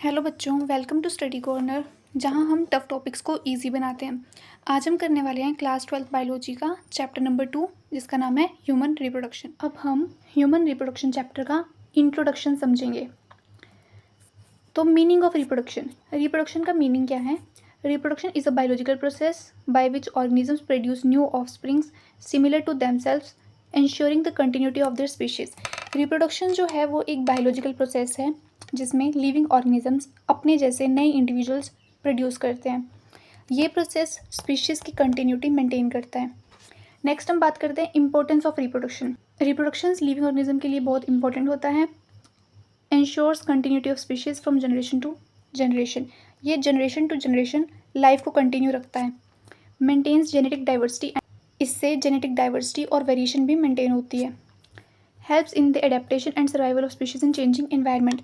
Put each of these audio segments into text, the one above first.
Hello बच्चों, welcome to study corner, जहां हम टफ टॉपिक्स को इजी बनाते हैं। आज हम करने वाले हैं क्लास 12 बायोलॉजी का चैप्टर नंबर 2, जिसका नाम है ह्यूमन रिप्रोडक्शन। अब हम ह्यूमन रिप्रोडक्शन चैप्टर का इंट्रोडक्शन समझेंगे। तो मीनिंग ऑफ रिप्रोडक्शन, रिप्रोडक्शन का मीनिंग क्या है? Reproduction is a biological process by which organisms produce new offsprings similar to themselves ensuring the continuity of their species. Reproduction जो है वो एक बायोलॉजिकल प्रोसेस है जिसमें लिविंग ऑर्गेनिजम्स अपने जैसे नए इंडिविजुअल्स प्रोड्यूस करते हैं। ये प्रोसेस स्पीशीज़ की कंटिन्यूटी मेंटेन करता है। नेक्स्ट हम बात करते हैं importance of reproduction. Reproduction living organism के लिए बहुत इंपॉर्टेंट होता है। Ensures continuity of species from generation to generation, ये जनरेशन टू जनरेशन लाइफ को कंटिन्यू रखता है। मेंटेन्स जेनेटिक डाइवर्सिटी, इससे जेनेटिक डाइवर्सिटी और वेरिएशन भी मेंटेन होती है। Helps in the adaptation and survival of species in changing environment,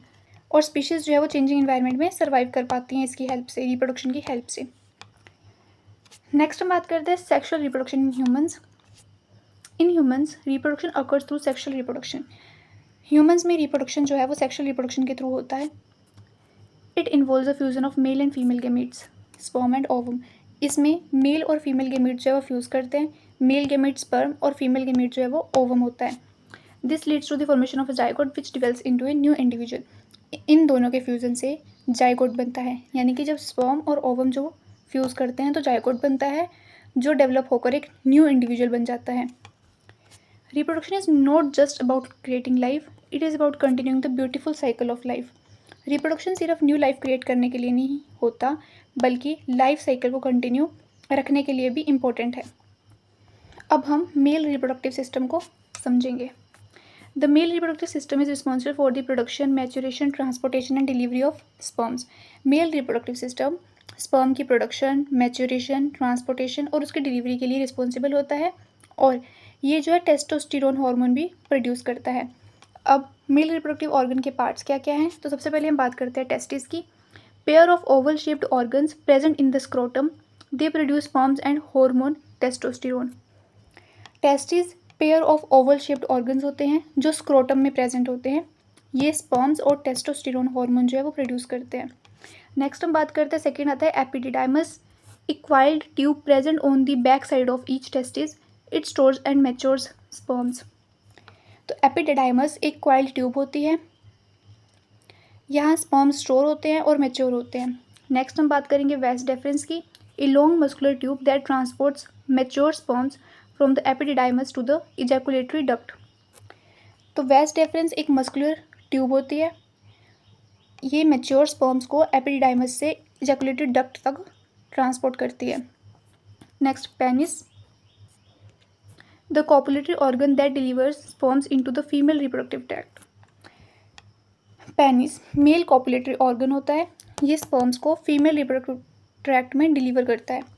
और स्पीशीज़ जो है वो चेंजिंग एनवायरनमेंट में सर्वाइव कर पाती हैं इसकी हेल्प से, रिप्रोडक्शन की हेल्प से। नेक्स्ट हम बात करते हैं sexual reproduction in humans. In humans reproduction occurs through sexual reproduction. Humans में रिप्रोडक्शन जो है वो सेक्शुअल रिप्रोडक्शन के थ्रू होता है। It involves the fusion of male and female gametes, sperm and ovum. इसमें मेल और फीमेल गेमीट्स जो है वो फ्यूज़ करते हैं। मेल गेमीट स्पर्म और फीमेल गेमीट जो है वो ओवम होता है। This leads to the formation of a zygote which develops into a new individual. इन दोनों के फ्यूज़न से जाइगोट बनता है, यानी कि जब स्पर्म और ओवम जो फ्यूज़ करते हैं तो जाइगोट बनता है, जो डेवलप होकर एक न्यू इंडिविजुअल बन जाता है। Reproduction is not just about creating life, it is about continuing the beautiful cycle of life. Reproduction सिर्फ न्यू लाइफ क्रिएट करने के लिए नहीं होता, बल्कि लाइफ साइकिल को कंटिन्यू रखने के लिए भी इम्पोर्टेंट है। अब हम मेल रिप्रोडक्टिव सिस्टम को समझेंगे। The male reproductive system is responsible for the production, maturation, transportation and delivery of sperms. Male reproductive system sperm की production, maturation, transportation और उसकी डिलीवरी के लिए रिस्पॉन्सिबल होता है, और ये जो है टेस्टोस्टेरोन हार्मोन भी प्रोड्यूस करता है। अब मेल रिप्रोडक्टिव ऑर्गन के पार्ट्स क्या क्या हैं? तो सबसे पहले हम बात करते हैं टेस्टिस की। Pair of Oval shaped organs present in the scrotum, they produce sperms and hormone testosterone. Testis pair of Oval shaped organs होते हैं जो स्क्रोटम में प्रेजेंट होते हैं। ये स्पर्म्स और टेस्टोस्टेरोन हार्मोन जो है वो प्रोड्यूस करते हैं। नेक्स्ट हम बात करते हैं, सेकेंड आता है epididymis, a coiled tube present on the back side of each testis, it stores and matures sperms. तो एपिडिडाइमस एक क्वाइल्ड ट्यूब होती है, यहाँ स्पर्म्स स्टोर होते हैं और मैच्योर होते हैं। नेक्स्ट हम बात करेंगे वेस्ट डेफरेंस की, a long muscular tube that transports mature sperms from the epididymis to the ejaculatory duct. तो वेस्ट डेफरेंस एक मस्कुलर ट्यूब होती है, ये मैच्योर स्पर्म्स को एपिडिडाइमस से इजैकुलेटरी डक्ट तक ट्रांसपोर्ट करती है। Next penis, the copulatory organ that delivers sperms into the female reproductive tract. Penis male copulatory organ होता है, ये स्पर्म्स को फीमेल रिप्रोडक्टिव ट्रैक्ट में डिलीवर करता है।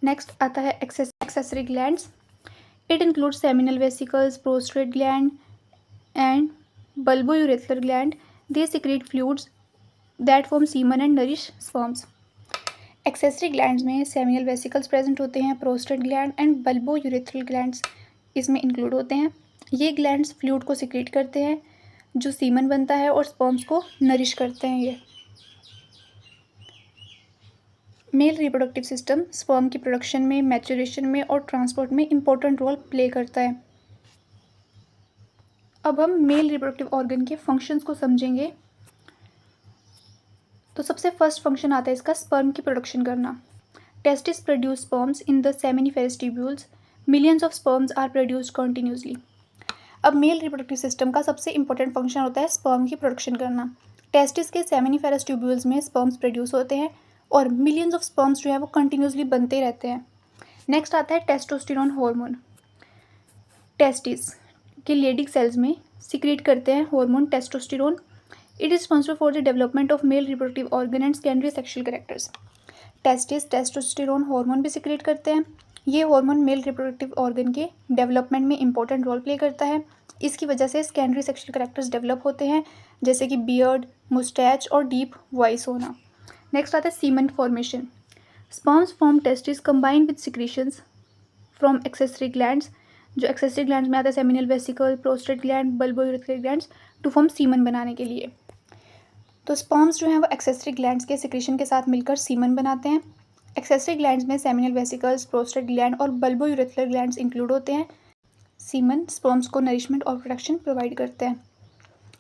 नेक्स्ट आता है accessory glands, it includes seminal vesicles, prostate gland and bulbourethral gland, they secrete fluids that form semen and nourish sperms. Accessory glands में सेमिनल वेसिकल्स प्रेजेंट होते हैं, prostate gland and bulbourethral glands इसमें include होते हैं। ये glands fluid को secrete करते हैं जो सीमन बनता है और स्पर्म्स को नरिश करते हैं। ये मेल रिप्रोडक्टिव सिस्टम स्पर्म की प्रोडक्शन में, मैच्योरेशन में और ट्रांसपोर्ट में इम्पोर्टेंट रोल प्ले करता है। अब हम मेल रिप्रोडक्टिव ऑर्गन के फंक्शंस को समझेंगे। तो सबसे फर्स्ट फंक्शन आता है इसका स्पर्म की प्रोडक्शन करना। Testis produce sperms in the seminiferous tubules, millions of sperms are produced continuously. अब मेल रिप्रोडक्टिव सिस्टम का सबसे इंपॉर्टेंट फंक्शन होता है स्पर्म की प्रोडक्शन करना। टेस्टिस के सेमिनिफेरस ट्यूब्यूल्स में स्पर्म्स प्रोड्यूस होते हैं और मिलियंस ऑफ स्पर्म्स जो है वो कंटिन्यूसली बनते रहते हैं। नेक्स्ट आता है टेस्टोस्टेरोन हार्मोन। टेस्टिस के लेडिक सेल्स में सिक्रेट करते हैं hormone testosterone, it is responsible for the development of male reproductive organ and secondary sexual characters. Testis testosterone hormone भी सिक्रेट करते हैं, ये हार्मोन मेल रिप्रोडक्टिव ऑर्गन के डेवलपमेंट में इंपॉर्टेंट रोल प्ले करता है। इसकी वजह से सेकेंडरी सेक्शुअल कैरेक्टर्स डेवलप होते हैं, जैसे कि बियर्ड, मुस्टैच और डीप वॉइस होना। नेक्स्ट आता है semen formation. Sperms from testis combine with secretions from accessory glands, जो एक्सेसरी ग्लैंड्स में आता है seminal vesicle, prostate gland, bulbourethral glands, to form semen बनाने के लिए। तो स्पर्म्स जो हैं वो एक्सेसरी ग्लैंड्स के सिक्रीशन के साथ मिलकर सीमन बनाते हैं। एक्सेसरी ग्लैंड्स में सेमिनल वेसिकल्स, प्रोस्टेट ग्लैंड और बल्बोयूरेथ्रल ग्लैंड्स इंक्लूड होते हैं। सीमन स्पर्म्स को नरिशमेंट और प्रोटेक्शन प्रोवाइड करते हैं।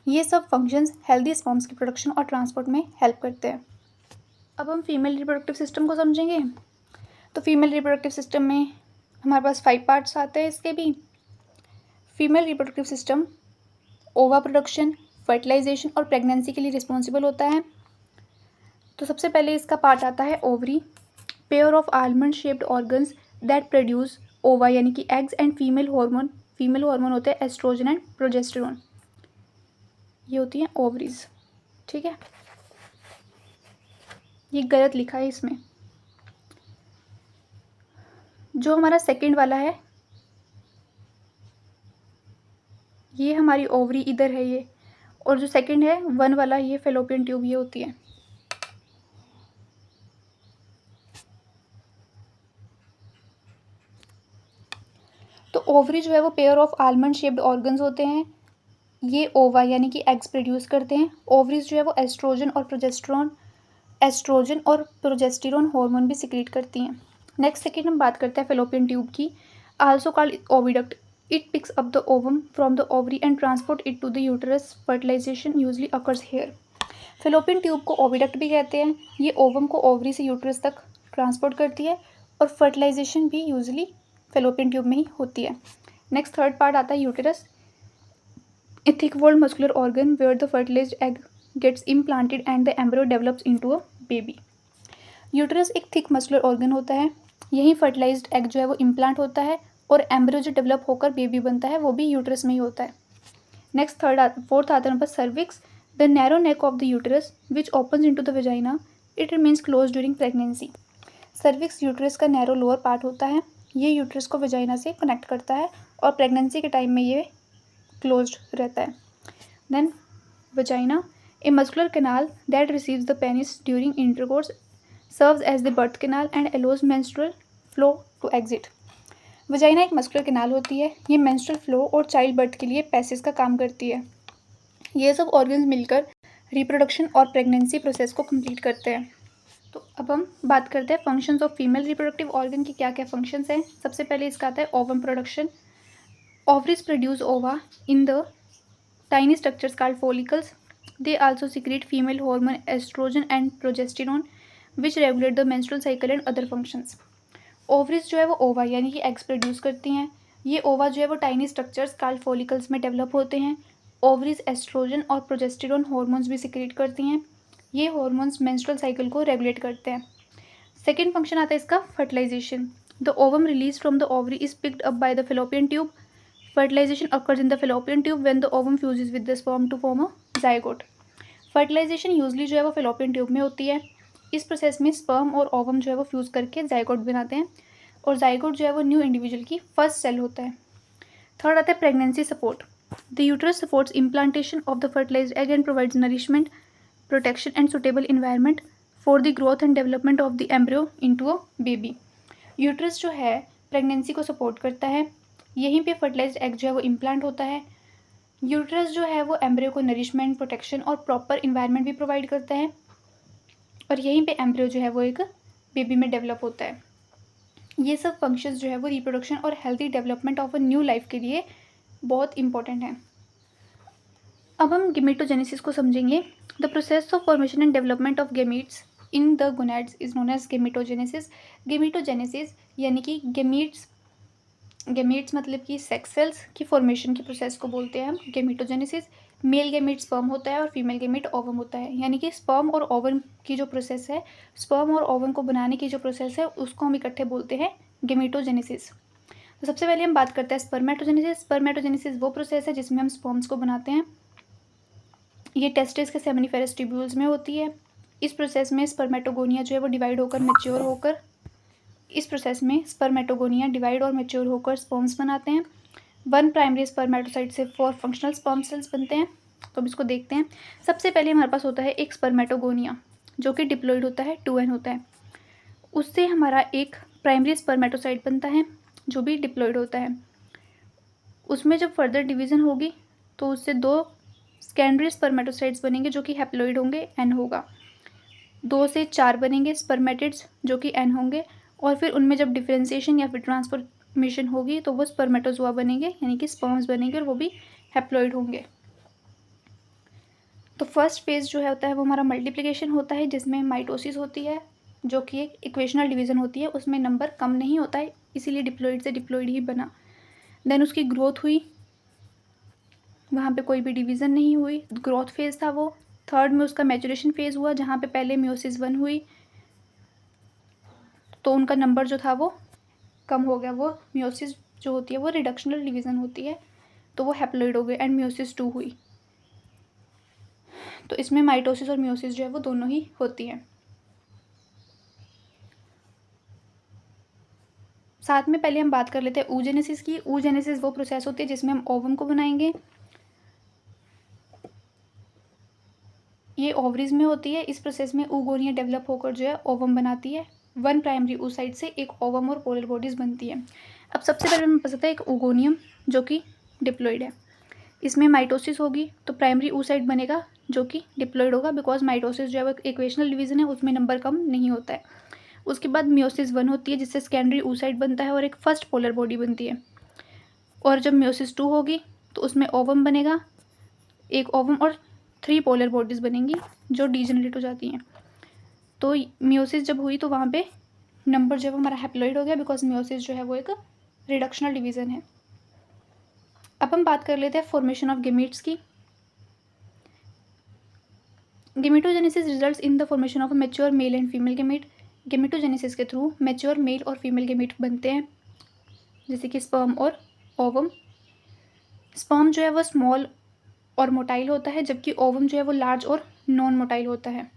ये सब फंक्शंस हेल्दी स्पर्म्स की प्रोडक्शन और ट्रांसपोर्ट में हेल्प करते हैं। अब हम फीमेल रिप्रोडक्टिव सिस्टम को समझेंगे। तो फीमेल रिप्रोडक्टिव सिस्टम में हमारे पास 5 पार्ट्स आते हैं। इसके भी फीमेल रिप्रोडक्टिव सिस्टम ओवा प्रोडक्शन, फर्टिलाइजेशन और प्रेगनेंसी के लिए रिस्पॉन्सिबल होता है। तो सबसे पहले इसका पार्ट आता है ovary, pair of almond shaped organs that produce ओवा यानी कि एग्स एंड फीमेल हार्मोन होते हैं एस्ट्रोजन एंड प्रोजेस्टेरोन। ये होती हैं ओवरीज। ठीक है, ये गलत लिखा है इसमें। जो हमारा सेकंड वाला है ये हमारी ओवरी इधर है ये, और जो सेकंड है 1 वाला ये फेलोपियन ट्यूब ये होती है। तो ओवरी जो है वो pair of almond shaped organs होते हैं। ये ओवा यानी कि एग्स प्रोड्यूस करते हैं। ओवरीज जो है वो एस्ट्रोजन और प्रोजेस्टेरोन हार्मोन भी सिक्रीट करती हैं। नेक्स्ट सेकेंड हम बात करते हैं फेलोपियन ट्यूब की, also called oviduct. It picks up the ovum from the ovary and transport it to the uterus. Fertilisation usually occurs here. Fallopian tube को ओविडक्ट भी कहते हैं। ये ओवम को ओवरी से यूटरस तक ट्रांसपोर्ट करती है और फर्टिलाइजेशन भी यूजली फेलोपियन ट्यूब में ही होती है। नेक्स्ट थर्ड पार्ट आता है uterus, a thick walled muscular organ where the fertilised egg gets implanted and the embryo develops into a baby. Uterus एक थिक मस्कुलर ऑर्गन होता है, यही फर्टिलाइज्ड एग जो है वो इम्प्लांट होता है और एम्ब्रियो जो डेवलप होकर बेबी बनता है वो भी यूटेरस में ही होता है। नेक्स्ट फोर्थ आता है number cervix, the narrow neck of the uterus which opens into the vagina, it remains close during pregnancy. Cervix uterus का नैरो लोअर पार्ट होता है, ये यूटेरस को वेजाइना से कनेक्ट करता है और प्रेगनेंसी के टाइम में ये क्लोज्ड रहता है। Then vagina, a muscular canal that receives the penis during intercourse, serves as the birth canal and allows menstrual flow to exit. Vagina एक मस्कुलर कैनाल होती है, ये मेंस्ट्रुअल फ्लो और चाइल्ड बर्थ के लिए पैसेज का काम करती है। ये सब ऑर्गन्स मिलकर रिप्रोडक्शन और प्रेगनेंसी प्रोसेस को कंप्लीट करते हैं। तो अब हम बात करते हैं functions of female reproductive organ की क्या क्या फंक्शंस हैं। सबसे पहले इसका आता है ovum production. Ovaries produce ova in the tiny structures called follicles. They also secrete female hormone oestrogen and progesterone which regulate the menstrual cycle and other functions. Ovaries जो है वो ओवा यानी कि एग्स प्रोड्यूस करती हैं। ये ओवा जो है वो टाइनी स्ट्रक्चर्स कॉल्ड फॉलिकल्स में डेवलप होते हैं। ओवरीज एस्ट्रोजन और प्रोजेस्टेरोन हार्मोन्स भी सिक्रीट करती हैं। ये हार्मोन्स मेंस्ट्रुअल साइकिल को रेगुलेट करते हैं। सेकेंड फंक्शन आता है इसका fertilisation. The ovum release from the ovary is picked up by the fallopian tube. Fertilisation occurs in the fallopian tube when the ovum fuses with the sperm to form a zygote. Fertilisation usually जो है वो fallopian tube में होती है। इस process में sperm और ovum जो है वो फ्यूज़ करके जाइगोट बनाते हैं और जाइगोट जो है वो न्यू इंडिविजुअल की फर्स्ट सेल होता है। थर्ड आता है pregnancy support. The uterus supports implantation of the fertilised egg and provides nourishment, protection and suitable environment for the growth and development of the embryo into a baby। Uterus जो है pregnancy को support करता है, यहीं पे fertilised egg जो है वो इम्प्लांट होता है। यूट्रस जो है वो एम्ब्रियो को नरिशमेंट, प्रोटेक्शन और प्रॉपर इन्वायरमेंट भी प्रोवाइड करता है और यहीं पे एम्ब्रियो जो है वो एक बेबी में डेवलप होता है। ये सब फंक्शंस जो है वो रिप्रोडक्शन और healthy development of a new life के लिए बहुत इंपॉर्टेंट हैं। अब हम गेमेटोजेनेसिस को समझेंगे। The process of formation and development of gametes in the gonads is known as gametogenesis. Gametogenesis यानी कि गेमीट्स मतलब कि सेक्स सेल्स की फॉर्मेशन की प्रोसेस को बोलते हैं हम गेमेटोजेनेसिस। मेल गेमीट स्पर्म होता है और फीमेल गेमीट ओवम होता है, यानी कि स्पर्म और ओवम की जो प्रोसेस है, स्पर्म और ओवम को बनाने की जो प्रोसेस है उसको हम इकट्ठे बोलते हैं गेमेटोजेनेसिस। तो सबसे पहले हम बात करते हैं स्पर्मेटोजेनेसिस। स्पर्मेटोजेनेसिस वो प्रोसेस है जिसमें हम स्पर्म्स को बनाते हैं। ये टेस्टिस के सेमिनिफेरस ट्यूब्यूल्स में होती है। इस प्रोसेस में स्पर्मेटोगोनिया जो है वो डिवाइड होकर मैच्योर होकर डिवाइड और मैच्योर होकर स्पर्म्स बनाते हैं। 1 प्राइमरी स्पर्मेटोसाइट से 4 फंक्शनल स्पर्म सेल्स बनते हैं। तो अब इसको देखते हैं। सबसे पहले हमारे पास होता है एक स्पर्मेटोगोनिया जो कि डिप्लॉइड होता है, 2n होता है। उससे हमारा एक प्राइमरी स्पर्मेटोसाइट बनता है जो भी डिप्लॉइड होता है। उसमें जब फर्दर डिवीज़न होगी तो उससे 2 सेकेंडरी स्पर्मेटोसाइट्स बनेंगे जो कि हैप्लॉइड होंगे, एन होगा। 2 से 4 बनेंगे स्पर्मेटिड्स जो कि एन होंगे, और फिर उनमें जब डिफरेंशिएशन या फिर ट्रांसफॉर्मेशन होगी तो वो स्पर्मेटोजोआ बनेंगे, यानी कि स्पर्म्स बनेंगे और वो भी हैप्लॉइड होंगे। तो फर्स्ट फेज जो है होता है वो हमारा मल्टीप्लिकेशन होता है, जिसमें माइटोसिस होती है जो कि एक इक्वेशनल डिवीज़न होती है, उसमें नंबर कम नहीं होता है, इसीलिए डिप्लॉइड से डिप्लॉइड ही बना। देन उसकी ग्रोथ हुई, वहाँ पे कोई भी डिवीज़न नहीं हुई, ग्रोथ फेज़ था वो। थर्ड में उसका मैचुरेशन फेज़ हुआ, जहाँ पे पहले मियोसिस 1 हुई तो उनका नंबर जो था वो कम हो गया। वो मियोसिस जो होती है वो रिडक्शनल डिवीज़न होती है, तो वो हैप्लॉइड हो गए। एंड मियोसिस 2 हुई, तो इसमें माइटोसिस और मियोसिस जो है वो दोनों ही होती हैं। साथ में पहले हम बात कर लेते हैं oogenesis की। oogenesis वो प्रोसेस होती है जिसमें हम ओवम को बनाएंगे। ये ओवरीज में होती है। इस प्रोसेस में oogonia डेवलप होकर जो है ओवम बनाती है। 1 प्राइमरी oocyte से एक ओवम और पोलर बॉडीज बनती है। अब सबसे पहले हमें पता है एक oogoनियम जो कि डिप्लॉइड है। इसमें माइटोसिस होगी तो प्राइमरी oocyte बनेगा जो कि डिप्लॉइड होगा, बिकॉज माइटोसिस जो है वो इक्वेशनल डिवीजन है, उसमें नंबर कम नहीं होता है। उसके बाद मियोसिस 1 होती है जिससे सेकेंडरी oocyte बनता है और एक फर्स्ट पोलर बॉडी बनती है। और जब मियोसिस 2 होगी तो उसमें ओवम बनेगा, एक ओवम और 3 पोलर बॉडीज़ बनेंगी जो डीजनरेट हो जाती हैं। तो मियोसिस जब हुई तो वहाँ पे नंबर जो है हमारा हैप्लॉइड हो गया, बिकॉज मियोसिस जो है वो एक रिडक्शनल डिवीज़न है। अब हम बात कर लेते हैं फॉर्मेशन ऑफ गेमीट्स की। Gametogenesis results in the formation of mature mail and female gamete. Gametogenesis के थ्रू मैच्योर मेल और फीमेल गेमीट बनते हैं, जैसे कि स्पर्म और ओवम। स्पर्म जो है वो स्मॉल और मोटाइल होता है, जबकि ओवम जो है वो लार्ज और नॉन मोटाइल होता है।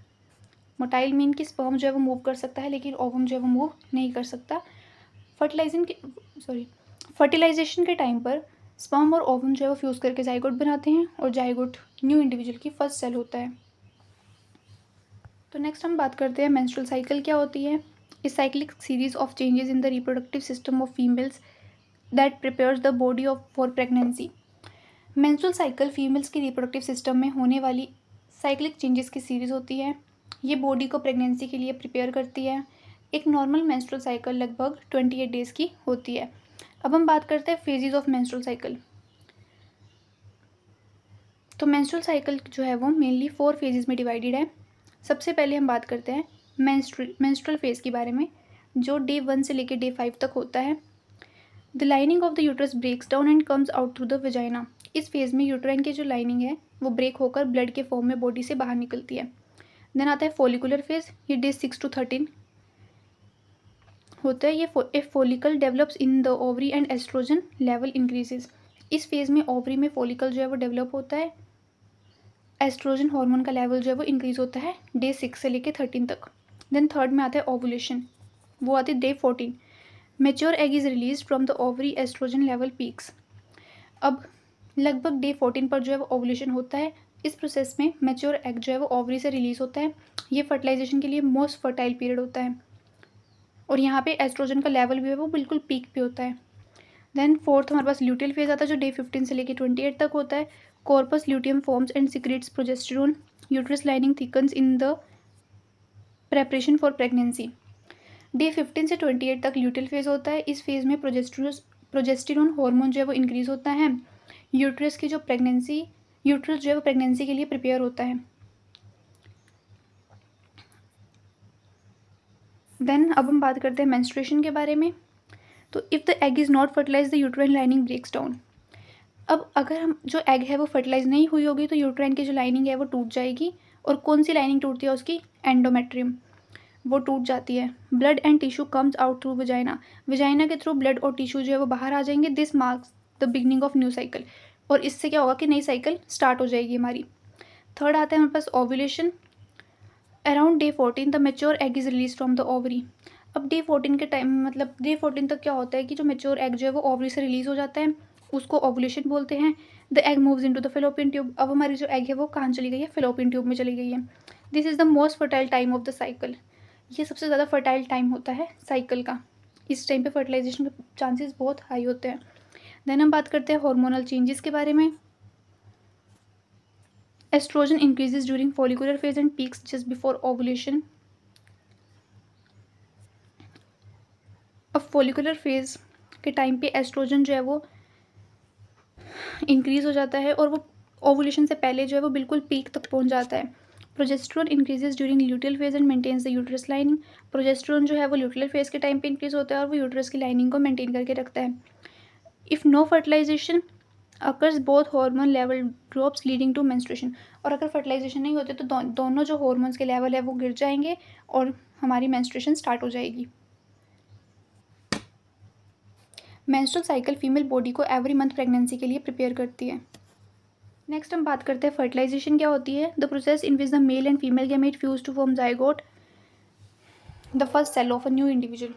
मोटाइल मीन कि स्पर्म जो है वो मूव कर सकता है, लेकिन ओवम जो है वो मूव नहीं कर सकता। फर्टिलाइजेशन के टाइम पर स्पर्म और ओवम जो है वो फ्यूज़ करके जाइगोट बनाते हैं, और जाइगोट न्यू इंडिविजुअल की फर्स्ट सेल होता है। तो नेक्स्ट हम बात करते हैं मेंस्ट्रुअल साइकिल क्या होती है। इस cyclic series of changes in the reproductive system of females that prepares the body of for pregnancy. Menstrual cycle females की रिप्रोडक्टिव सिस्टम में होने वाली साइक्लिक चेंजेस की सीरीज़ होती है। ये बॉडी को प्रेगनेंसी के लिए प्रिपेयर करती है। एक नॉर्मल मेंस्ट्रुअल साइकिल लगभग 28 डेज़ की होती है। अब हम बात करते हैं फेजेस ऑफ मेंस्ट्रुअल साइकिल। तो मेंस्ट्रुअल साइकिल जो है वो मेनली 4 फेजेस में डिवाइडेड है। सबसे पहले हम बात करते हैं मेंस्ट्रुअल फेज के बारे में, जो डे 1 से लेकर डे 5 तक होता है। The lining of the uterus breaks down and comes out through the vagina. इस फेज में यूट्राइन की जो लाइनिंग है वो ब्रेक होकर ब्लड के फॉर्म में बॉडी से बाहर निकलती है। देन आता है फॉलिकुलर फेज, ये डे 6 to 13 होता है। ये follicle develops in the ovary and oestrogen level increases. इस फेज में ओवरी में फॉलिकल जो है वो डेवलप होता है, एस्ट्रोजन हार्मोन का लेवल जो है वो इंक्रीज होता है डे 6 से लेकर 13 तक। देन थर्ड में आता है ओवुलेशन, वो आती है day 14। Mature egg is release from the ovary, oestrogen level peaks. अब लगभग डे 14 पर जो है वो ओवुलेशन होता है। इस प्रोसेस में मैच्योर एग जो है वो ओवरी से रिलीज होता है। ये फर्टिलाइजेशन के लिए मोस्ट फर्टाइल पीरियड होता है, और यहाँ पे एस्ट्रोजन का लेवल भी है वो बिल्कुल पीक पे होता है। देन फोर्थ हमारे पास ल्यूटियल फेज आता है जो डे 15 से लेकर 28 तक होता है। Corpus luteum forms and secretes progesterone, uterus lining thickens in the preparation for pregnancy. Day 15 से 28 तक ल्यूटियल फेज होता है। इस फेज में प्रोजेस्टेरोन हार्मोन जो है वो इंक्रीज होता है। यूट्रस जो है वो प्रेगनेंसी के लिए प्रिपेयर होता है। देन अब हम बात करते हैं मेंस्ट्रुएशन के बारे में। तो if the egg is not fertilise the uterine lining breaks down. अब अगर हम जो एग है वो फर्टिलाइज नहीं हुई होगी तो यूट्राइन की जो लाइनिंग है वो टूट जाएगी। और कौन सी लाइनिंग टूटती है उसकी? एंडोमेट्रियम, वो टूट जाती है। Blood and tissue comes out through vagina, vagina के थ्रू ब्लड और टिश्यू जो है वो बाहर आ जाएंगे। This marks the beginning of new cycle, और इससे क्या होगा कि नई साइकिल स्टार्ट हो जाएगी हमारी। थर्ड आता है हमारे पास ovulation. Around day 14 the mature egg is release from the ovary. अब डे 14 के टाइम मतलब डे 14 तक क्या होता है कि जो मेच्योर एग जो है वो ओवरी से रिलीज हो जाता है, उसको ओवुलेशन बोलते हैं। The egg moves into the fallopian tube. अब हमारी जो एग है वो कहाँ चली गई है? फेलोपियन ट्यूब में चली गई है। This is the most fertile time of the cycle. ये सबसे ज़्यादा फर्टाइल टाइम होता है साइकिल का। इस टाइम पे फर्टिलाइजेशन के चांसेस बहुत हाई होते हैं। देन हम बात करते हैं हार्मोनल चेंजेस के बारे में। Oestrogen increases during follicular phase and peaks just before ovulation. अब फॉलिकुलर फेज के टाइम पे एस्ट्रोजन जो है वो इंक्रीज़ हो जाता है और वो ओवुलेशन से पहले जो है वो बिल्कुल पीक तक पहुंच जाता है। Progesterone increases during luteal phase and maintains the uterus lining. Progesterone जो है वो ल्यूटियल फेज के टाइम पे इंक्रीज होता है और वो यूट्रस की लाइनिंग को मेंटेन करके रखता है। If no fertilisation occurs both hormone level drops leading to menstruation. और अगर फर्टिलाइजेशन नहीं होते तो दोनों जो हार्मोन्स के लेवल है वो गिर जाएंगे और हमारी मेंस्ट्रुएशन स्टार्ट हो जाएगी। मेंस्ट्रुअल साइकिल फीमेल बॉडी को एवरी मंथ प्रेगनेंसी के लिए प्रिपेयर करती है। नेक्स्ट हम बात करते हैं फर्टिलाइजेशन क्या होती है। The process in which the male and female gamete fuse to form zygote, the first cell of a new individual.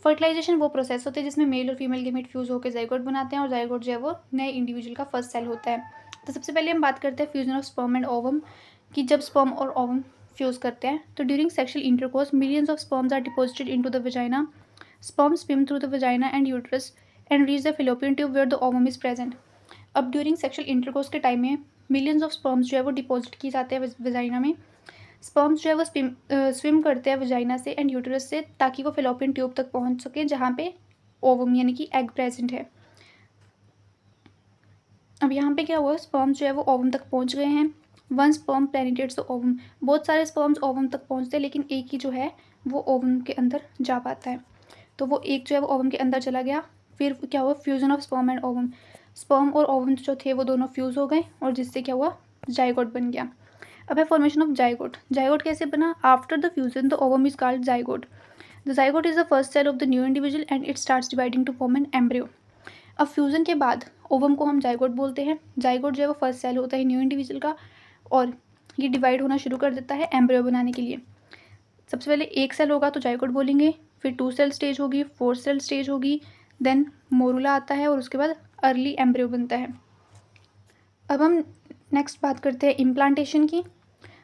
Fertilisation वो प्रोसेस होता है जिसमें मेल और फीमेल गैमेट फ्यूज होकर जाइगोट बनाते हैं और जाइगोट जो है वो नए इंडिविजुअल का फर्स्ट सेल होता है। तो सबसे पहले हम बात करते हैं fusion of sperm and ovum कि जब स्पर्म और ओवम फ्यूज करते हैं तो during sexual intercourse millions of sperms are deposited into the vagina. Sperm swim through the vagina and uterus and reach the fallopian tube where the ovum is present. अब during sexual intercourse के time में millions of sperms जो है वो deposit किए जाते हैं vagina में। स्पर्म्स जो है वो स्विम करते हैं वजाइना से एंड यूटरस से ताकि वो फिलोपियन ट्यूब तक पहुंच सके जहाँ पे ओवम यानी कि एग प्रेजेंट है। अब यहाँ पे क्या हुआ, स्पर्म्स जो है वो ओवम तक पहुँच गए हैं। One sperm penetrates the ovum. बहुत सारे स्पर्म्स ओवम तक पहुँचते हैं लेकिन एक ही जो है वो ओवम के अंदर जा पाता है। तो वो एक जो है वो ओवम के अंदर चला गया। फिर क्या हुआ, fusion of sperm and ovum. Sperm और ओवम जो थे वो दोनों फ्यूज़ हो गए और जिससे क्या हुआ, जाइगोट बन गया। अब है फॉर्मेशन ऑफ जाइगोट। जाइगोट कैसे बना, after the fusion the ovum is called zygote. The zygote is the first cell of the new individual and it starts dividing to form an embryo. अब fusion के बाद ovum को हम zygote बोलते हैं। Zygote जो है वो फर्स्ट सेल होता है न्यू इंडिविजुअल का और ये डिवाइड होना शुरू कर देता है एम्ब्रियो बनाने के लिए। सबसे पहले एक सेल होगा तो जाइगोट बोलेंगे, फिर 2 सेल स्टेज होगी, 4 सेल स्टेज होगी, देन मोरूला आता है और उसके बाद अर्ली एम्ब्रियो बनता है। अब हम नेक्स्ट बात करते हैं इम्प्लांटेशन की।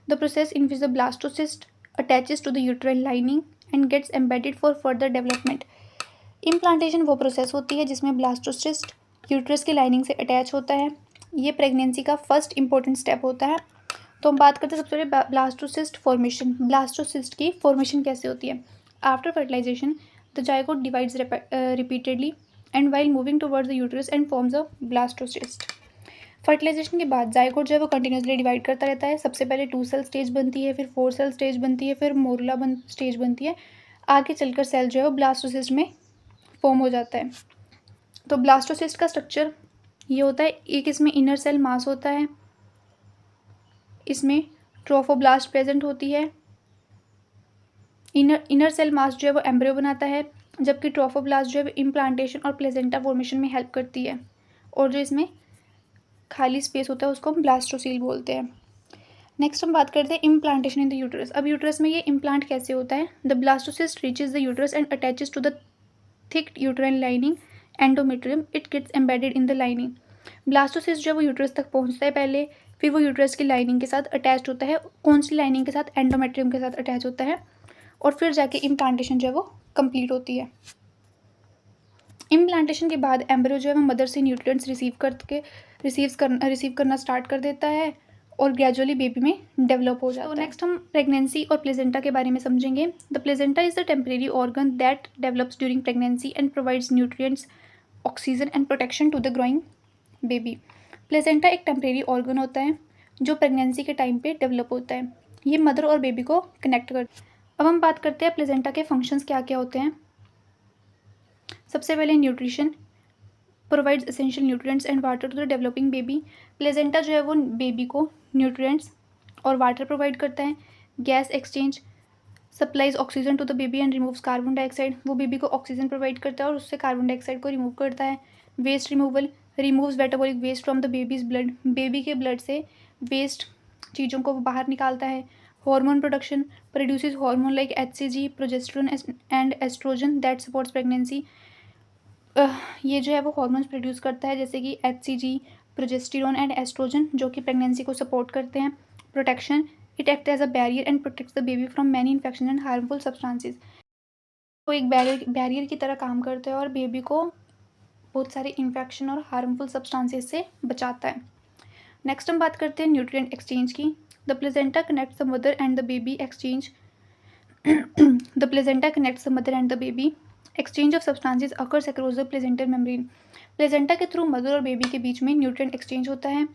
The process in which the blastocyst attaches to the uterine lining and gets embedded for further development. Implantation वो प्रोसेस होती है जिसमें ब्लास्टोसिस्ट यूट्रस की लाइनिंग से अटैच होता है। ये प्रेगनेंसी का फर्स्ट इंपॉर्टेंट स्टेप होता है। तो हम बात करते हैं सबसे पहले ब्लास्टोसिस्ट फॉर्मेशन। ब्लास्टोसिस्ट की फॉर्मेशन कैसे होती है। After fertilization the zygote divides repeatedly and while moving towards the uterus and forms a blastocyst. Fertilization के बाद जाइगोट जो है वो कंटिन्यूसली डिवाइड करता रहता है। सबसे पहले 2 सेल स्टेज बनती है, फिर 4 सेल स्टेज बनती है, फिर मोरूला स्टेज बनती है। आगे चलकर सेल जो है वो ब्लास्टोसिस्ट में फॉर्म हो जाता है। तो ब्लास्टोसिस्ट का स्ट्रक्चर ये होता है, एक इसमें इनर सेल मास होता है, इसमें ट्रोफोब्लास्ट प्रेजेंट होती है। इनर सेल मास जो है वो एम्ब्रियो बनाता है, जबकि ट्रोफोब्लास्ट जो है इम्प्लांटेशन और प्लेजेंटा फॉर्मेशन में हेल्प करती है। और जो इसमें खाली स्पेस होता है उसको हम ब्लास्टोसील बोलते हैं। नेक्स्ट हम बात करते हैं इम्प्लांटेशन इन द यूट्रस। अब यूट्रस में ये इम्प्लांट कैसे होता है। The blastocyst reaches the uterus and attaches to the thick uterine lining endometrium, it gets embedded in the lining. Blastocyst जो है वो यूट्रस तक पहुंचता है पहले, फिर वो यूट्रस की लाइनिंग के साथ अटैच होता है। कौन सी लाइनिंग के साथ, एंडोमेट्रियम के साथ अटैच होता है और फिर जाके इम्प्लांटेशन जो है वो कंप्लीट होती है। इम्प्लांटेशन के बाद एम्ब्रियो जो है वो मदर से न्यूट्रिएंट्स रिसीव करना स्टार्ट कर देता है और ग्रेजुअली बेबी में डेवलप हो जाता है। तो नेक्स्ट हम प्रेगनेंसी और प्लेजेंटा के बारे में समझेंगे। The placenta is the temporary organ that develops during pregnancy and provides nutrients, oxygen and protection to the growing baby. Placenta एक टेम्परेरी ऑर्गन होता है जो प्रेगनेंसी के टाइम पे डेवलप होता है। ये मदर और बेबी को कनेक्ट करता है। अब हम बात करते हैं प्लेजेंटा के फंक्शंस क्या क्या होते हैं। सबसे पहले nutrition, provides essential nutrients and water to the developing baby. Placenta जो है वो बेबी को न्यूट्रिएंट्स और वाटर प्रोवाइड करता है। Gas exchange, supplies oxygen to the baby and removes carbon dioxide. वो बेबी को ऑक्सीजन प्रोवाइड करता है और उससे कार्बन डाइऑक्साइड को रिमूव करता है। Waste removal, removes metabolic waste from the baby's blood. Baby के ब्लड से वेस्ट चीज़ों को बाहर निकालता है। Hormone production, produces hormone like HCG, progesterone and estrogen that supports pregnancy. ये जो है वो हार्मोन्स प्रोड्यूस करता है जैसे कि HCG, प्रोजेस्टेरोन एंड एस्ट्रोजन जो कि प्रेगनेंसी को सपोर्ट करते हैं। Protection, it act as a barrier and protects the baby from many infection and harmful substances. वो एक बैरियर की तरह काम करता है और बेबी को बहुत सारे इन्फेक्शन और हार्मफुल सब्सटेंसेस से बचाता है। नेक्स्ट हम बात करते हैं न्यूट्रिएंट एक्सचेंज की। The placenta connects the mother and the baby exchange the placenta connects the mother and the baby exchange of substances occurs across the placental membrane. Placenta के through mother और baby के बीच में nutrient exchange होता है।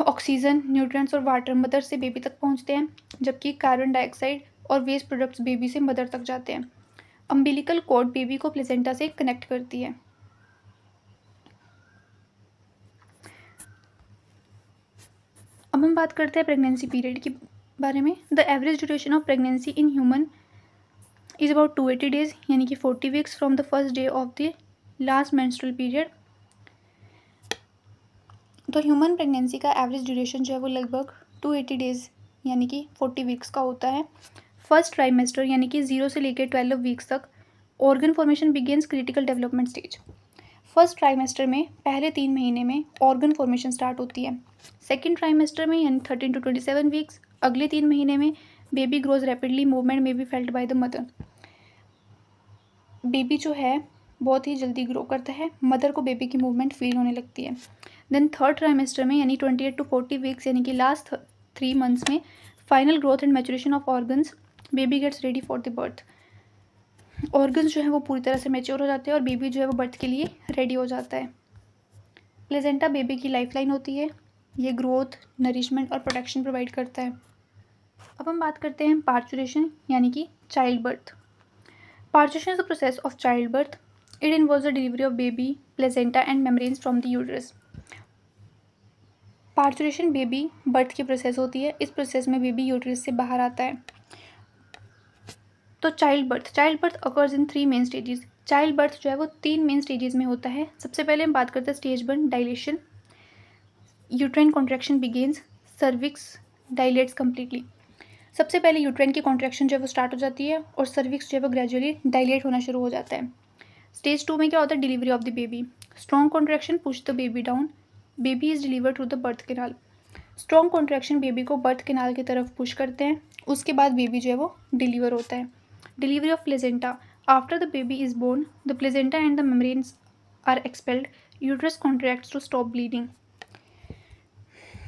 Oxygen, nutrients और water mother से baby तक पहुंचते हैं, जबकि कार्बन डाइऑक्साइड और वेस्ट प्रोडक्ट्स बेबी से मदर तक जाते हैं। अम्बिलिकल कॉर्ड बेबी को प्लेजेंटा से कनेक्ट करती है। अब हम बात करते हैं प्रेगनेंसी पीरियड के बारे में। The average duration of pregnancy in human is about 280 days, यानी कि 40 weeks from the first day of the last menstrual period. तो ह्यूमन प्रेगनेंसी का एवरेज ड्यूरेशन जो है वो लगभग 280 डेज यानी कि 40 वीक्स का होता है। फर्स्ट ट्राइमेस्टर यानी कि 0 से लेकर 12 वीक्स तक organ formation begins critical development stage. First trimester में पहले 3 महीने में ऑर्गन फॉर्मेशन स्टार्ट होती है। सेकेंड ट्राइमेस्टर में यानी 13 to 27 वीक्स अगले 3 महीने में बेबी ग्रोज रैपिडली, मूवमेंट में be felt by the mother. Baby जो है बहुत ही जल्दी ग्रो करता है, मदर को बेबी की मूवमेंट फील होने लगती है। देन थर्ड ट्राइमेस्टर में यानी 28 to 40 वीक्स यानी कि लास्ट 3 मंथ्स में final growth and maturation of organs, baby gets ready for the birth. Organs जो है वो पूरी तरह से मैच्योर हो जाते हैं और बेबी जो है वो बर्थ के लिए रेडी हो जाता है। प्लेजेंटा बेबी की लाइफलाइन होती है, ये ग्रोथ, नरिशमेंट और प्रोटेक्शन प्रोवाइड करता है। अब हम बात करते हैं पार्चुरेशन यानी कि child birth. Parturition is the process of child birth. It involves the delivery of baby, placenta and membranes from the uterus. Parturition baby birth की प्रोसेस होती है। इस प्रोसेस में बेबी यूट्रस से बाहर आता है। तो child birth occurs in 3 main stages. Child birth जो है वो 3 मेन स्टेजेस में होता है। सबसे पहले हम बात करते हैं stage 1 dilation. Uterine contraction begins, cervix dilates completely. सबसे पहले यूट्राइन की कॉन्ट्रैक्शन जो है वो स्टार्ट हो जाती है और सर्विक्स जो है वो ग्रेजुअली डायलेट होना शुरू हो जाता है। स्टेज 2 में क्या होता है? Delivery of the baby. Strong contraction push the baby down, baby is delivered through the birth canal. Strong contraction baby को बर्थ कैनाल की तरफ पुश करते हैं, उसके बाद बेबी जो है वो डिलीवर होता है। Delivery of placenta. After the baby is born, the placenta and the membranes are expelled, uterus contracts to stop bleeding.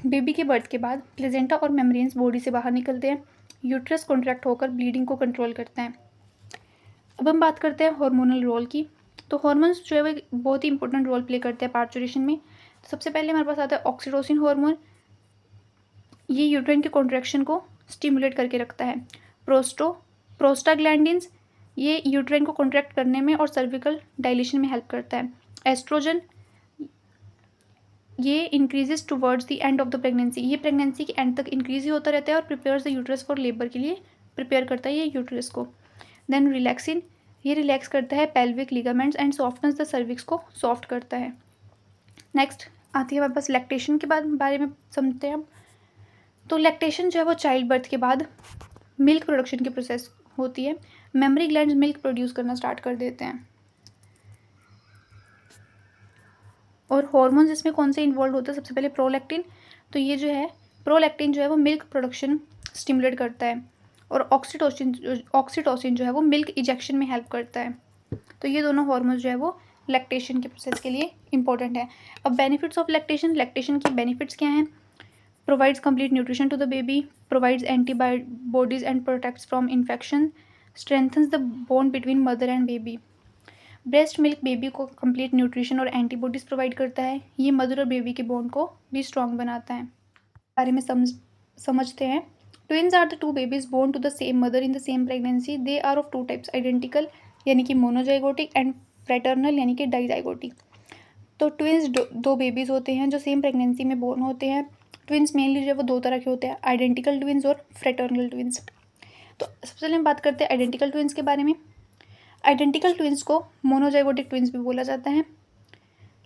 Baby के बर्थ के बाद प्लेजेंटा और मेम्ब्रेन्स बॉडी से बाहर निकलते हैं, यूट्रस कॉन्ट्रैक्ट होकर ब्लीडिंग को कंट्रोल करते हैं। अब हम बात करते हैं हार्मोनल रोल की। तो हार्मोन्स जो है वो बहुत ही इंपॉर्टेंट रोल प्ले करते हैं पार्चुरेशन में। तो सबसे पहले हमारे पास आता है ऑक्सीटोसिन हार्मोन, ये यूट्राइन के कॉन्ट्रैक्शन को स्टिमुलेट करके रखता है। प्रोस्टाग्लैंडिन्स, ये यूट्राइन को कॉन्ट्रैक्ट करने में और सर्विकल डायलेशन में हेल्प करता है। एस्ट्रोजन, ये increases towards the end of the pregnancy, ये प्रेगनेंसी के एंड तक इंक्रीज ही होता रहता है और prepares the uterus for labour के लिए प्रिपेयर करता है ये यूट्रस को। देन रिलैक्सिन, ये रिलैक्स करता है pelvic ligaments and softness the cervix को सॉफ्ट करता है। नेक्स्ट आती है हमारे पास लैक्टेशन के बारे में समझते हैं हम। तो लैक्टेशन जो है वो चाइल्ड बर्थ के बाद मिल्क प्रोडक्शन की प्रोसेस होती है। मेमरी ग्लैंड्स मिल्क प्रोड्यूस करना स्टार्ट कर देते हैं। और हॉर्मोन्स इसमें कौन से इन्वॉल्व होते हैं? सबसे पहले प्रोलैक्टिन, तो ये जो है प्रोलैक्टिन जो है वो मिल्क प्रोडक्शन स्टिमुलेट करता है और ऑक्सीटोसिन जो है वो मिल्क इजेक्शन में हेल्प करता है। तो ये दोनों हार्मोन्स जो है वो लैक्टेशन के प्रोसेस के लिए इंपॉर्टेंट है। अब बेनिफिट्स ऑफ लैक्टेशन, लैक्टेशन की बेनिफिट्स क्या हैं? Provides complete nutrition to the baby, provides antibodies and protects from infection, strengthens the bond between mother and baby. Breast milk baby को कंप्लीट न्यूट्रिशन और antibodies provide करता है, ये mother और baby के बॉन्ड को भी स्ट्रॉन्ग बनाता है। बारे में समझते हैं। Twins are the 2 babies born to the same mother in the same pregnancy. They are of 2 types, identical यानी कि मोनोजाइगोटिक एंड फ्रेटर्नल यानी कि डाइजाइगोटिक। तो ट्विन्स 2 बेबीज़ होते हैं जो सेम प्रेगनेंसी में बोर्न होते हैं। ट्विन्स मेनली जो है वो 2 तरह के होते हैं, आइडेंटिकल ट्विन्स और फ्रेटर्नल ट्विन्स। तो सबसे पहले हम बात करते हैं आइडेंटिकल ट्विन्स के बारे में। आइडेंटिकल ट्विन्स को मोनोजाइगोटिक ट्विन्स भी बोला जाता है।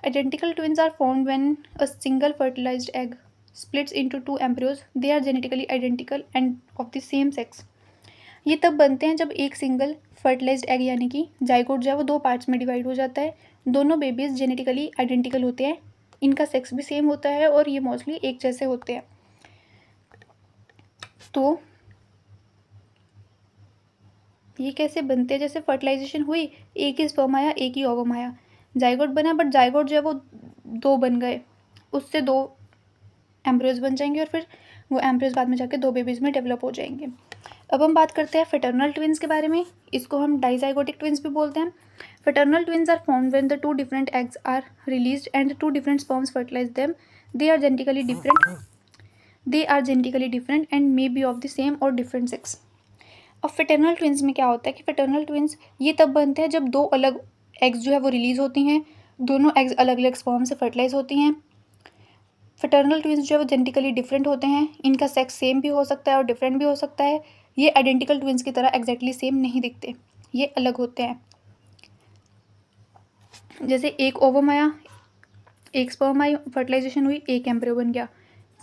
Identical twins are formed when a single fertilized egg splits into 2 embryos. They are genetically identical and of the same sex. ये तब बनते हैं जब एक सिंगल फर्टिलाइज्ड एग यानी कि जाइगोट जो है वो 2 पार्ट्स में डिवाइड हो जाता है। दोनों बेबीज जेनेटिकली आइडेंटिकल होते हैं, इनका सेक्स भी सेम होता है और ये मोस्टली एक जैसे होते हैं। तो ये कैसे बनते हैं? जैसे फर्टिलाइजेशन हुई, एक ही स्पर्म आया, एक ही ओवम आया, जाइगोट बना, बट जाइगोट जो है वो 2 बन गए, उससे 2 एम्ब्रियोज बन जाएंगे और फिर वो एम्ब्रियोज बाद में जाके 2 बेबीज़ में डेवलप हो जाएंगे। अब हम बात करते हैं फेटर्नल ट्विंस के बारे में। इसको हम डाइजाइगोटिक ट्विंस भी बोलते हैं। Fraternal twins are formed when the 2 different eggs are released and 2 different sperms fertilize them. They are genetically different and may be of the same और डिफरेंट सेक्स। अब फेटर्नल ट्विंस में क्या होता है कि फेटर्नल ट्विंस ये तब बनते हैं जब 2 अलग एग्स जो है वो रिलीज़ होती हैं, दोनों एग्स अलग अलग स्पर्म से फर्टिलाइज होती हैं। फेटर्नल ट्विंस जो है वो जेनेटिकली डिफरेंट होते हैं, इनका सेक्स सेम भी हो सकता है और डिफरेंट भी हो सकता है। ये आइडेंटिकल ट्विंस की तरह एग्जैक्टली सेम नहीं दिखते, ये अलग होते हैं। जैसे एक ओवम आया, एक स्पर्म आई, फर्टिलाइजेशन हुई, एक एम्ब्रियो बन गया।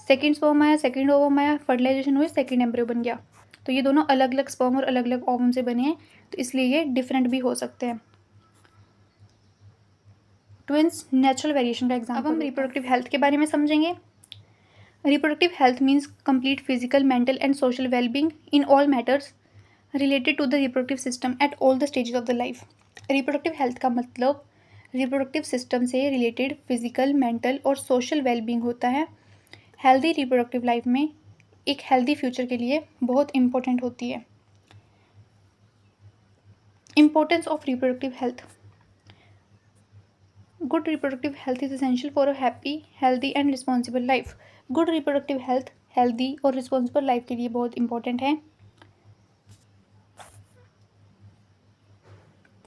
सेकेंड स्पर्म आया, सेकेंड ओवम आया, फर्टिलाइजेशन हुई, सेकेंड एम्ब्रियो बन गया। तो ये दोनों अलग अलग स्पर्म और अलग अलग ओवम से बने हैं, तो इसलिए ये डिफरेंट भी हो सकते हैं। ट्विंस नेचुरल वेरिएशन का एग्जाम्पल। अब हम रिप्रोडक्टिव हेल्थ के बारे में समझेंगे। Reproductive health means complete physical, mental and social wellbeing in all matters related to the reproductive system at all the stages of the life. Reproductive health का मतलब reproductive system से related physical, mental और social wellbeing होता है। Healthy reproductive life में एक healthy future के लिए बहुत इंपॉर्टेंट होती है। Importance of reproductive health. Good reproductive health is essential for a happy, healthy and responsible life. Good reproductive health healthy और रिस्पॉन्सिबल लाइफ के लिए बहुत इंपॉर्टेंट है।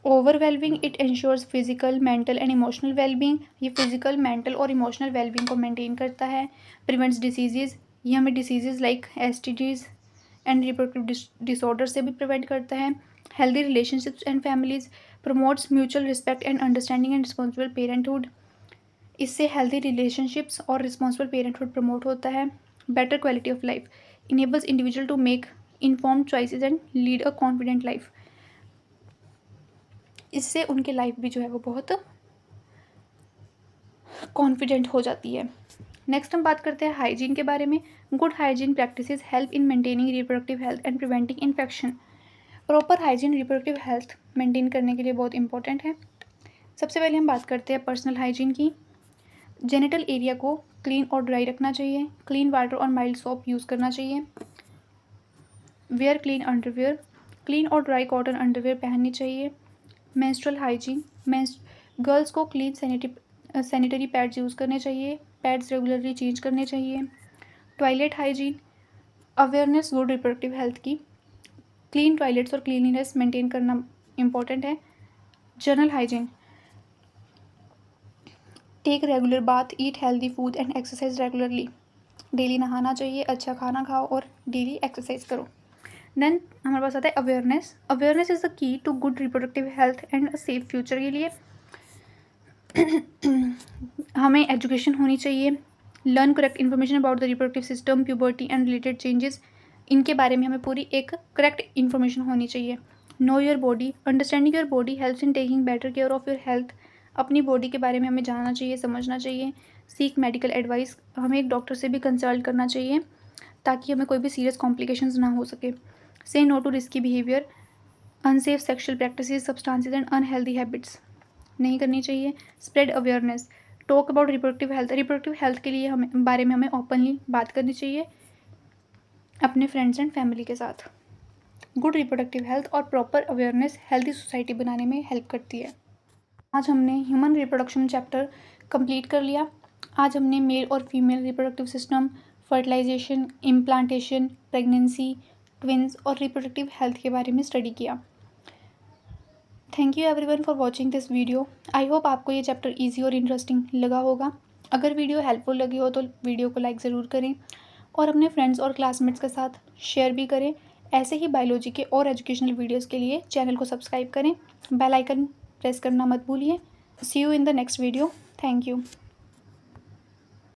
Overall wellbeing it ensures physical, mental and emotional wellbeing. ये physical, mental और emotional wellbeing को maintain करता है। प्रिवेंट्स डिसीजेज, ये हमें diseases like STDs and reproductive disorder से भी प्रिवेंट करता है। Healthy relationships and families, promotes mutual respect and understanding and responsible parenthood. इससे हेल्दी रिलेशनशिप्स और रिस्पॉन्सिबल पेरेंटहुड प्रमोट होता है। Better quality of life, enables individual to make informed choices and lead a confident life. इससे उनकी life भी जो है वो बहुत कॉन्फिडेंट हो जाती है। नेक्स्ट हम बात करते हैं हाइजीन के बारे में। Good hygiene practices help in maintaining reproductive health and preventing infection. Proper hygiene reproductive health maintain करने के लिए बहुत इंपॉर्टेंट है। सबसे पहले हम बात करते हैं पर्सनल हाइजीन की। जेनिटल एरिया को क्लीन और ड्राई रखना चाहिए। क्लीन वाटर और माइल्ड सोप यूज़ करना चाहिए। वेयर क्लीन अंडरवेयर, क्लीन और ड्राई कॉटन अंडरवेयर पहननी चाहिए। मेंस्ट्रुअल हाइजीन, गर्ल्स को क्लीन सैनिटरी पैड्स यूज़ करने चाहिए। पैड्स रेगुलरली चेंज करने चाहिए। Toilet hygiene, awareness good reproductive health की। क्लीन टॉयलेट्स और क्लीनिनेस मेंटेन करना इम्पॉर्टेंट है। General hygiene, take regular bath, eat healthy food and exercise regularly. Daily नहाना चाहिए, अच्छा खाना खाओ और डेली एक्सरसाइज करो। देन हमारे पास आता है awareness. Awareness is the key to good reproductive health and a safe future के लिए हमें एजुकेशन होनी चाहिए। Learn correct information about the reproductive system, puberty and related changes. इनके बारे में हमें पूरी एक करेक्ट इन्फॉर्मेशन होनी चाहिए। Know your body, understanding your body helps in taking better care of your health. अपनी बॉडी के बारे में हमें जानना चाहिए, समझना चाहिए। सीक मेडिकल एडवाइस, हमें एक डॉक्टर से भी कंसल्ट करना चाहिए ताकि हमें कोई भी सीरियस कॉम्प्लिकेशंस ना हो सके। Say no to risky behaviour, unsafe sexual practices, substances and unhealthy habits नहीं करनी चाहिए। Spread awareness, talk about reproductive health. Reproductive health के लिए हमें बारे में हमें ओपनली बात करनी चाहिए अपने फ्रेंड्स एंड फैमिली के साथ। गुड रिप्रोडक्टिव हेल्थ और प्रॉपर अवेयरनेस हेल्दी सोसाइटी बनाने में हेल्प करती है। आज हमने ह्यूमन रिप्रोडक्शन चैप्टर कंप्लीट कर लिया। आज हमने मेल और female reproductive system, fertilization, implantation, pregnancy, twins और रिप्रोडक्टिव हेल्थ के बारे में स्टडी किया। Thank you everyone for watching this video. I hope आपको ये चैप्टर इजी और इंटरेस्टिंग लगा होगा। अगर वीडियो हेल्पफुल लगी हो तो वीडियो को लाइक ज़रूर करें और अपने फ्रेंड्स और क्लासमेट्स के साथ शेयर भी करें। ऐसे ही बायोलॉजी के और एजुकेशनल वीडियोज़ के लिए चैनल को सब्सक्राइब करें। बेल आइकन प्रेस करना मत भूलिए। See you in the next video. Thank you.